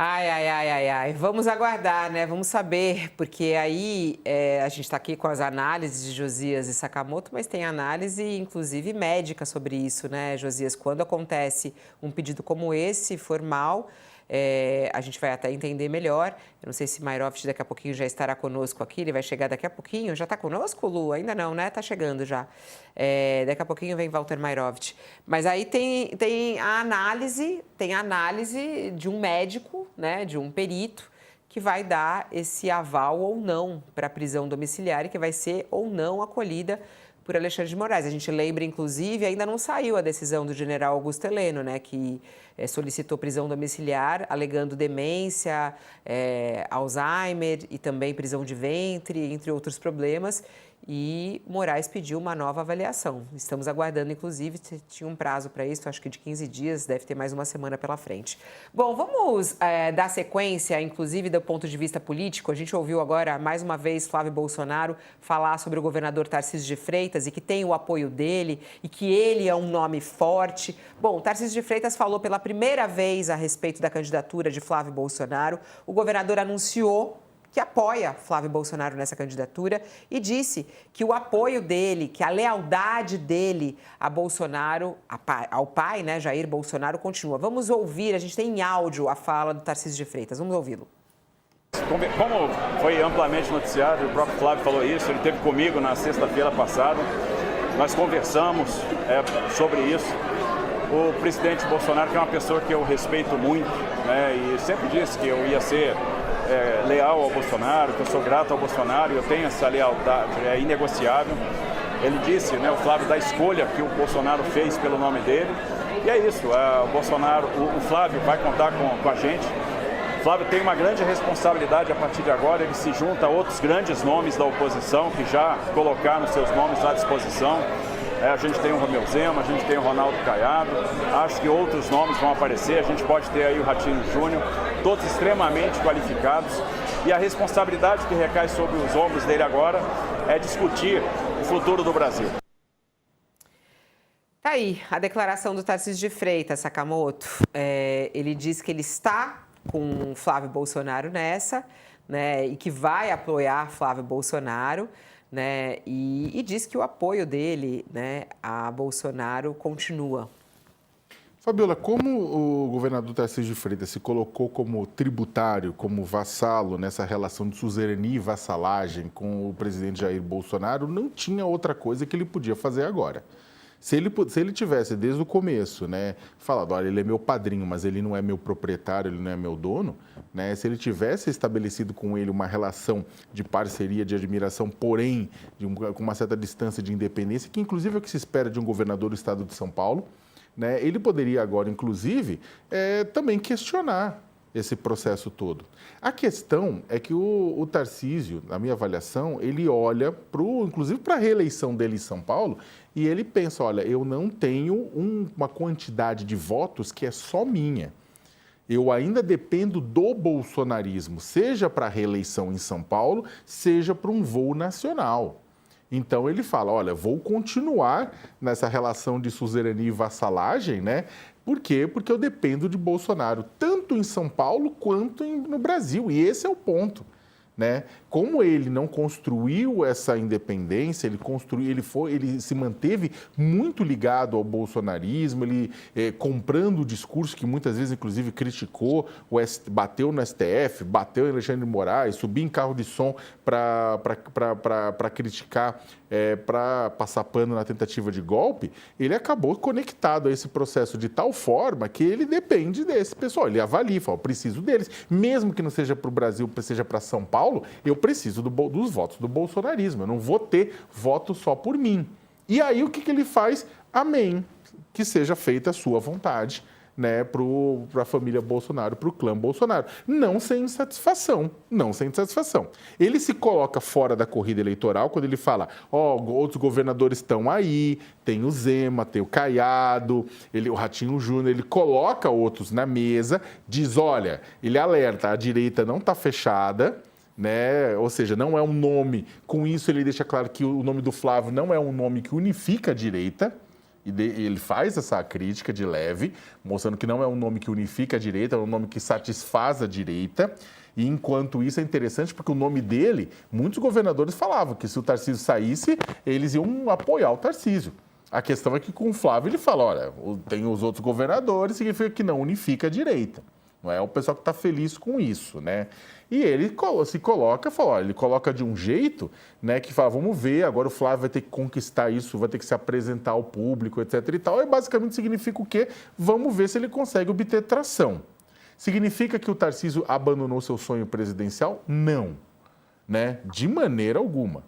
Ai, ai, ai, ai, ai. Vamos aguardar, né? Vamos saber, porque aí a gente está aqui com as análises de Josias e Sakamoto, mas tem análise, inclusive, médica sobre isso, né, Josias? Quando acontece um pedido como esse, formal, a gente vai até entender melhor. Eu não sei se Mairovich daqui a pouquinho já estará conosco aqui, ele vai chegar daqui a pouquinho. Já está conosco, Lu? Ainda não, né? Está chegando já. Daqui a pouquinho vem Walter Mairovich. Mas aí tem a análise de um médico, né, de um perito, que vai dar esse aval ou não para a prisão domiciliar e que vai ser ou não acolhida por Alexandre de Moraes. A gente lembra, inclusive, ainda não saiu a decisão do general Augusto Heleno, né, que solicitou prisão domiciliar, alegando demência, Alzheimer e também prisão de ventre, entre outros problemas. E Moraes pediu uma nova avaliação. Estamos aguardando, inclusive, tinha um prazo para isso, acho que de 15 dias, deve ter mais uma semana pela frente. Bom, vamos dar sequência, inclusive, do ponto de vista político. A gente ouviu agora, mais uma vez, Flávio Bolsonaro falar sobre o governador Tarcísio de Freitas e que tem o apoio dele e que ele é um nome forte. Bom, Tarcísio de Freitas falou pela primeira vez a respeito da candidatura de Flávio Bolsonaro. O governador anunciou que apoia Flávio Bolsonaro nessa candidatura e disse que o apoio dele, que a lealdade dele a Bolsonaro, ao pai, né, Jair Bolsonaro, continua. Vamos ouvir, a gente tem em áudio a fala do Tarcísio de Freitas, vamos ouvi-lo. Como foi amplamente noticiado, o próprio Flávio falou isso, ele esteve comigo na sexta-feira passada, nós conversamos sobre isso. O presidente Bolsonaro, que é uma pessoa que eu respeito muito, né, e sempre disse que eu ia ser leal ao Bolsonaro, que eu sou grato ao Bolsonaro, eu tenho essa lealdade, é inegociável. Ele disse, né, o Flávio, da escolha que o Bolsonaro fez pelo nome dele, e é isso, o Flávio vai contar com a gente. O Flávio tem uma grande responsabilidade a partir de agora, ele se junta a outros grandes nomes da oposição que já colocaram seus nomes à disposição. A gente tem o Romeu Zema, a gente tem o Ronaldo Caiado, acho que outros nomes vão aparecer, a gente pode ter aí o Ratinho Júnior, todos extremamente qualificados, e a responsabilidade que recai sobre os ombros dele agora é discutir o futuro do Brasil. Tá aí a declaração do Tarcísio de Freitas, Sakamoto. Ele diz que ele está com Flávio Bolsonaro nessa, né, e que vai apoiar Flávio Bolsonaro, né, e diz que o apoio dele, né, a Bolsonaro continua. Fabiola, como o governador Tarcísio de Freitas se colocou como tributário, como vassalo nessa relação de suzerania e vassalagem com o presidente Jair Bolsonaro, não tinha outra coisa que ele podia fazer agora. Se ele tivesse, desde o começo, né, falado, olha, ele é meu padrinho, mas ele não é meu proprietário, ele não é meu dono, né, se ele tivesse estabelecido com ele uma relação de parceria, de admiração, porém, com uma certa distância de independência, que inclusive é o que se espera de um governador do estado de São Paulo, né, ele poderia agora, inclusive, também questionar esse processo todo. A questão é que o Tarcísio, na minha avaliação, ele olha, inclusive para a reeleição dele em São Paulo, e ele pensa, olha, eu não tenho uma quantidade de votos que é só minha. Eu ainda dependo do bolsonarismo, seja para a reeleição em São Paulo, seja para um voo nacional. Então ele fala, olha, vou continuar nessa relação de suzerania e vassalagem, né? Por quê? Porque eu dependo de Bolsonaro, tanto em São Paulo quanto no Brasil. E esse é o ponto, né? Como ele não construiu essa independência, ele se manteve muito ligado ao bolsonarismo, ele comprando o discurso que muitas vezes, inclusive, criticou, bateu no STF, bateu em Alexandre de Moraes, subiu em carro de som para criticar, para passar pano na tentativa de golpe, ele acabou conectado a esse processo de tal forma que ele depende desse pessoal, ele avalia, fala, eu preciso deles, mesmo que não seja para o Brasil, seja para São Paulo, eu preciso dos votos do bolsonarismo, eu não vou ter voto só por mim. E aí o que ele faz? Amém, que seja feita a sua vontade, né, para a família Bolsonaro, para o clã Bolsonaro. Não sem insatisfação, não sem insatisfação. Ele se coloca fora da corrida eleitoral quando ele fala, outros governadores estão aí, tem o Zema, tem o Caiado, o Ratinho Júnior, ele coloca outros na mesa, diz, olha, ele alerta, a direita não está fechada, né? Ou seja, não é um nome, com isso ele deixa claro que o nome do Flávio não é um nome que unifica a direita, E ele faz essa crítica de leve, mostrando que não é um nome que unifica a direita, é um nome que satisfaz a direita. E enquanto isso é interessante, porque o nome dele, muitos governadores falavam que se o Tarcísio saísse, eles iam apoiar o Tarcísio. A questão é que com o Flávio ele fala, olha, tem os outros governadores, significa que não unifica a direita. Não é o pessoal que está feliz com isso, né? E ele se coloca, fala, olha, ele coloca de um jeito, né, que fala, vamos ver, agora o Flávio vai ter que conquistar isso, vai ter que se apresentar ao público, etc. e tal. E basicamente significa o quê? Vamos ver se ele consegue obter tração. Significa que o Tarcísio abandonou seu sonho presidencial? Não, né? De maneira alguma.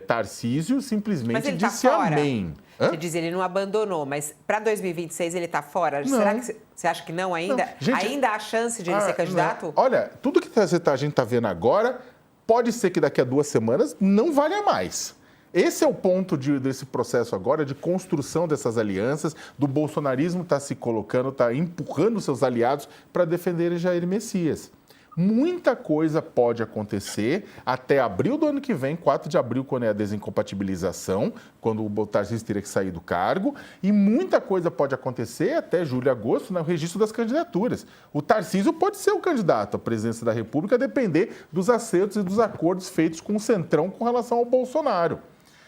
Tarcísio simplesmente disse amém. Você diz, ele não abandonou, mas para 2026 ele está fora? Não. Será que você acha que não ainda? Não. Gente, ainda há chance de ele ser candidato? Não. Olha, tudo que a gente está vendo agora, pode ser que daqui a 2 semanas não valha mais. Esse é o ponto desse processo agora de construção dessas alianças, do bolsonarismo estar se colocando, está empurrando seus aliados para defenderem Jair Messias. Muita coisa pode acontecer até abril do ano que vem, 4 de abril, quando é a desincompatibilização, quando o Tarcísio teria que sair do cargo, e muita coisa pode acontecer até julho e agosto no registro das candidaturas. O Tarcísio pode ser o candidato à presidência da República, a depender dos acertos e dos acordos feitos com o Centrão com relação ao Bolsonaro.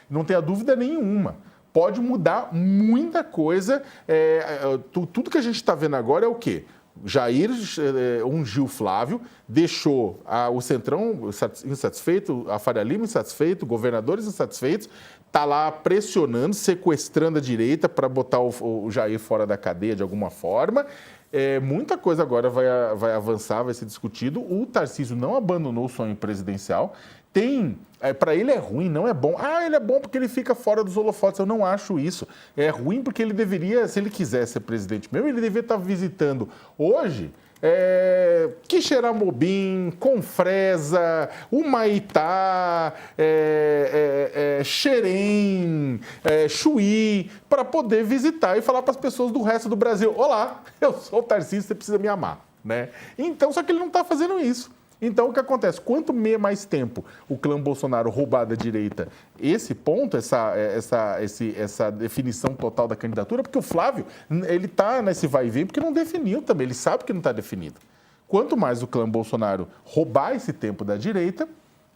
Não tenha dúvida nenhuma. Pode mudar muita coisa. Tudo que a gente está vendo agora é o quê? Jair ungiu Flávio, deixou o Centrão insatisfeito, a Faria Lima insatisfeito, governadores insatisfeitos, está lá pressionando, sequestrando a direita para botar o Jair fora da cadeia de alguma forma. Muita coisa agora vai avançar, vai ser discutido. O Tarcísio não abandonou o sonho presidencial. Para ele é ruim, não é bom. Ele é bom porque ele fica fora dos holofotes. Eu não acho isso. É ruim porque ele deveria, se ele quiser ser presidente mesmo, ele deveria estar visitando hoje Quixeramobim, Confresa, Humaitá, Xerém, Chuí, para poder visitar e falar para as pessoas do resto do Brasil: olá, eu sou o Tarcísio, você precisa me amar, né? Então, só que ele não está fazendo isso. Então, o que acontece? Quanto mais tempo o clã Bolsonaro roubar da direita esse ponto, essa definição total da candidatura, porque o Flávio, ele está nesse vai e vem porque não definiu também, ele sabe que não está definido. Quanto mais o clã Bolsonaro roubar esse tempo da direita,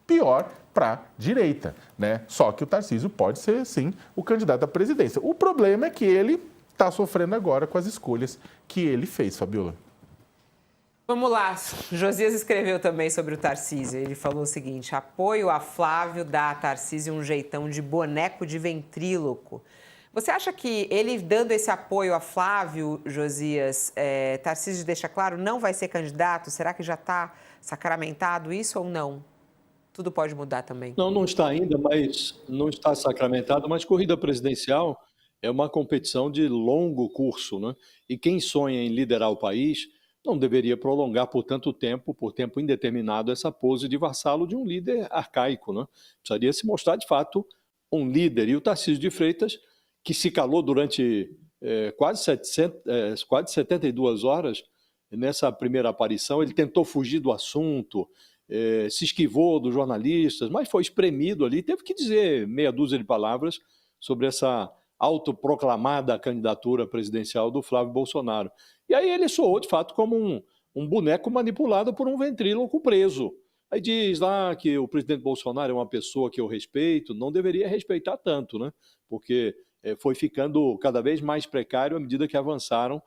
pior para a direita, né? Só que o Tarcísio pode ser, sim, o candidato à presidência. O problema é que ele está sofrendo agora com as escolhas que ele fez, Fabiola. Vamos lá, Josias escreveu também sobre o Tarcísio. Ele falou o seguinte: apoio a Flávio dá a Tarcísio um jeitão de boneco de ventríloco. Você acha que ele dando esse apoio a Flávio, Josias, Tarcísio deixa claro, não vai ser candidato? Será que já está sacramentado isso ou não? Tudo pode mudar também. Não está ainda, mas não está sacramentado, mas corrida presidencial é uma competição de longo curso, né? E quem sonha em liderar o país não deveria prolongar por tempo indeterminado, essa pose de vassalo de um líder arcaico, né? Precisaria se mostrar, de fato, um líder. E o Tarcísio de Freitas, que se calou durante quase 72 horas, nessa primeira aparição, ele tentou fugir do assunto, se esquivou dos jornalistas, mas foi espremido ali, teve que dizer meia dúzia de palavras sobre essa autoproclamada candidatura presidencial do Flávio Bolsonaro. E aí ele soou, de fato, como um boneco manipulado por um ventríloco preso. Aí diz lá que o presidente Bolsonaro é uma pessoa que eu respeito, não deveria respeitar tanto, né? Porque foi ficando cada vez mais precário à medida que avançaram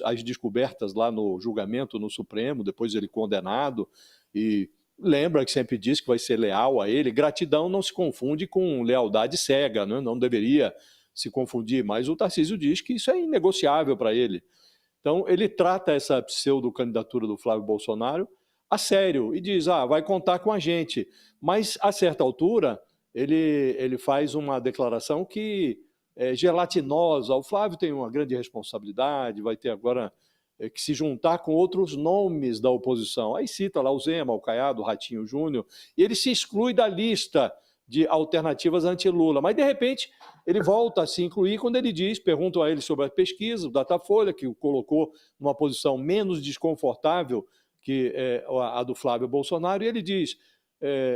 as descobertas lá no julgamento no Supremo, depois ele condenado, e lembra que sempre diz que vai ser leal a ele. Gratidão não se confunde com lealdade cega, né? Não deveria se confundir, mas o Tarcísio diz que isso é inegociável para ele. Então, ele trata essa pseudo-candidatura do Flávio Bolsonaro a sério e diz, vai contar com a gente. Mas, a certa altura, ele faz uma declaração que é gelatinosa. O Flávio tem uma grande responsabilidade, vai ter agora que se juntar com outros nomes da oposição. Aí cita lá o Zema, o Caiado, o Ratinho Júnior, e ele se exclui da lista de alternativas anti-Lula. Mas, de repente, ele volta a se incluir quando ele diz, perguntam a ele sobre a pesquisa, o Datafolha, que o colocou numa posição menos desconfortável que a do Flávio Bolsonaro, e ele diz,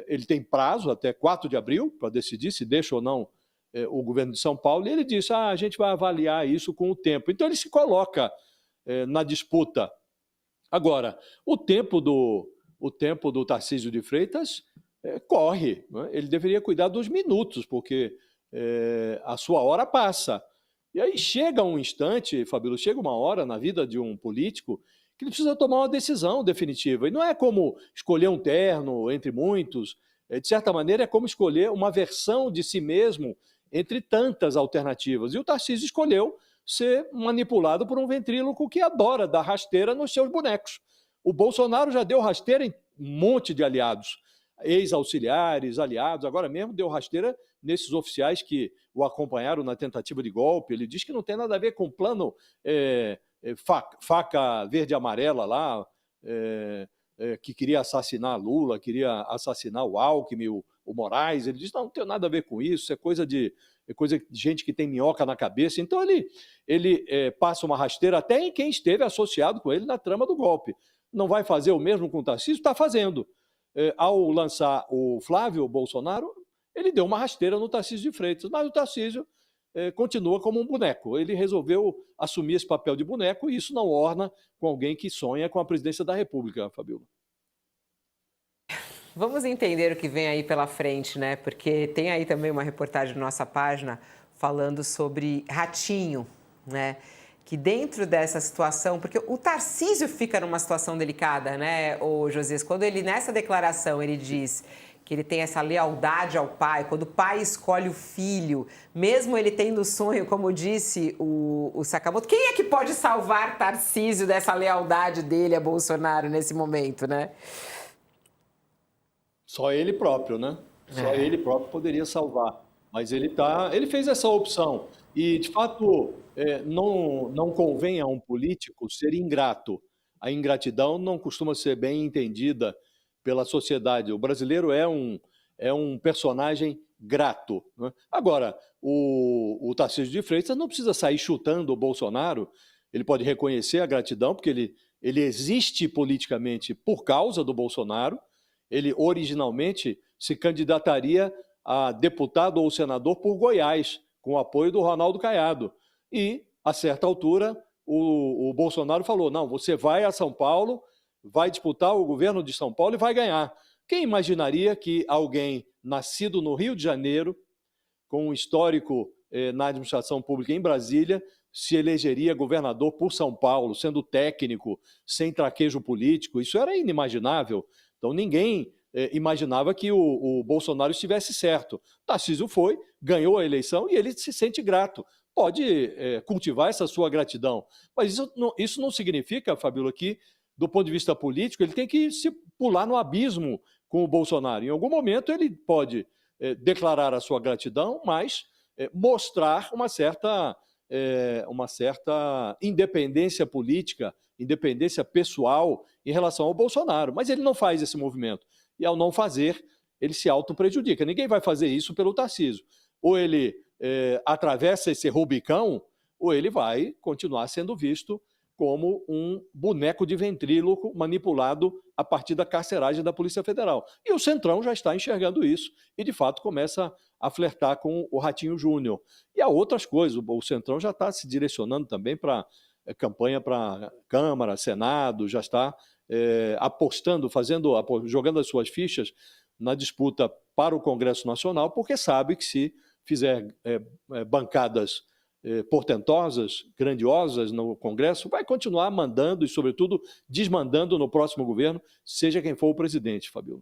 ele tem prazo até 4 de abril para decidir se deixa ou não o governo de São Paulo, e ele disse, a gente vai avaliar isso com o tempo. Então ele se coloca na disputa. Agora, o tempo do Tarcísio de Freitas corre, né? Ele deveria cuidar dos minutos, porque a sua hora passa. E aí chega um instante, Fabíola, chega uma hora na vida de um político que ele precisa tomar uma decisão definitiva. E não é como escolher um terno entre muitos, de certa maneira é como escolher uma versão de si mesmo entre tantas alternativas. E o Tarcísio escolheu ser manipulado por um ventríloco que adora dar rasteira nos seus bonecos. O Bolsonaro já deu rasteira em um monte de aliados, ex-auxiliares, aliados, agora mesmo deu rasteira nesses oficiais que o acompanharam na tentativa de golpe. Ele diz que não tem nada a ver com o plano faca verde e amarela lá, que queria assassinar Lula, queria assassinar o Alckmin, o Moraes. Ele diz, não tem nada a ver com isso, é coisa de gente que tem minhoca na cabeça. Então ele passa uma rasteira até em quem esteve associado com ele na trama do golpe. Não vai fazer o mesmo com o Tarcísio? Está fazendo. Ao lançar o Flávio Bolsonaro, ele deu uma rasteira no Tarcísio de Freitas, mas o Tarcísio continua como um boneco. Ele resolveu assumir esse papel de boneco e isso não orna com alguém que sonha com a presidência da República, Fabíola. Vamos entender o que vem aí pela frente, né? Porque tem aí também uma reportagem na nossa página falando sobre Ratinho, né? Que dentro dessa situação, porque o Tarcísio fica numa situação delicada, né, o Josias? Quando ele, nessa declaração, ele diz que ele tem essa lealdade ao pai, quando o pai escolhe o filho, mesmo ele tendo sonho, como disse o Sakamoto, quem é que pode salvar Tarcísio dessa lealdade dele a Bolsonaro nesse momento, né? Só ele próprio, né? Só ele próprio poderia salvar. Mas ele fez essa opção. E, de fato, não convém a um político ser ingrato. A ingratidão não costuma ser bem entendida pela sociedade. O brasileiro é um personagem grato, né? Agora, o Tarcísio de Freitas não precisa sair chutando o Bolsonaro. Ele pode reconhecer a gratidão, porque ele existe politicamente por causa do Bolsonaro. Ele originalmente se candidataria a deputado ou senador por Goiás, com o apoio do Ronaldo Caiado. E, a certa altura, o Bolsonaro falou, não, você vai a São Paulo, vai disputar o governo de São Paulo e vai ganhar. Quem imaginaria que alguém nascido no Rio de Janeiro, com um histórico na administração pública em Brasília, se elegeria governador por São Paulo, sendo técnico, sem traquejo político? Isso era inimaginável. Então, ninguém imaginava que o Bolsonaro estivesse certo. Tarcísio foi, ganhou a eleição e ele se sente grato. Pode cultivar essa sua gratidão. Mas isso não significa, Fabíola, que, do ponto de vista político, ele tem que se pular no abismo com o Bolsonaro. Em algum momento ele pode declarar a sua gratidão, mas mostrar uma certa independência política, independência pessoal em relação ao Bolsonaro. Mas ele não faz esse movimento. E, ao não fazer, ele se autoprejudica. Ninguém vai fazer isso pelo Tarcísio. Ou ele atravessa esse Rubicão, ou ele vai continuar sendo visto como um boneco de ventríloco manipulado a partir da carceragem da Polícia Federal. E o Centrão já está enxergando isso e, de fato, começa a flertar com o Ratinho Júnior. E há outras coisas. O Centrão já está se direcionando também para campanha para Câmara, Senado, já está apostando, jogando as suas fichas na disputa para o Congresso Nacional, porque sabe que se fizer bancadas portentosas, grandiosas no Congresso, vai continuar mandando e, sobretudo, desmandando no próximo governo, seja quem for o presidente, Fabíola.